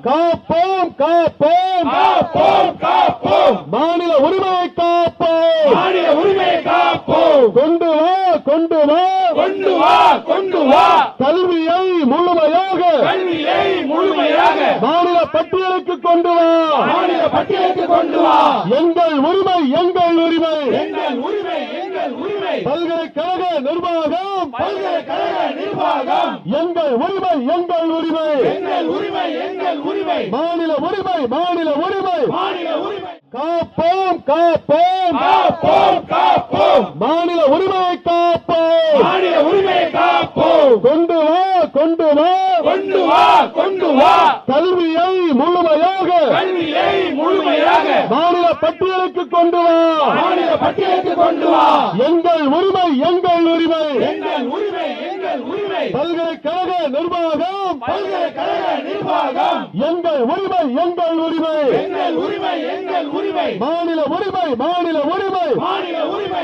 காப்போம் காப்போம் காப்போம் காப்போம் மாநில உரிமையை காப்போம் மாநில உரிமையை காப்போம் கொண்டு வா கொண்டு வா கொண்டு வா கொண்டு வா கல்வியை முழுமையாக மாநில பட்டியலுக்கு கொண்டு வா மாநில பட்டியலுக்கு கொண்டு வா எங்கள் உரிமை எங்கள் உரிமை எங்கள் உரிமை எங்கள் உரிமை பல்கலைக்கழக நிர்வாகம் பல்கலைக்கழக நிர்வாகம் எங்கள் உரிமை எங்கள் உரிமை எங்கள் உரிமை எங்கள் உரிமை மாநில உரிமை மாநில உரிமை மாநில உரிமை காப்போம் காப்போம் காப்போம் காப்போம் மாநில உரிமையை காப்போம் மாநில உரிமையை காப்போம் கொண்டு வா கொண்டு வா கொண்டு வா கொண்டு வா கல்வியை முழுமையாக மாநில பட்டியலுக்கு கொண்டு வா மாநில பட்டியலுக்கு கொண்டு வா எங்கள் உரிமை எங்கள் உரிமை எங்கள் உரிமை எங்கள் உரிமை பல்கலைக்கழக நிர்வாகம் பல்கலைக்கழக நிர்வாகம் எங்கள் உரிமை எங்கள் உரிமை எங்கள் உரிமை எங்கள் உரிமை மாநில உரிமை மாநில உரிமை மாநில உரிமை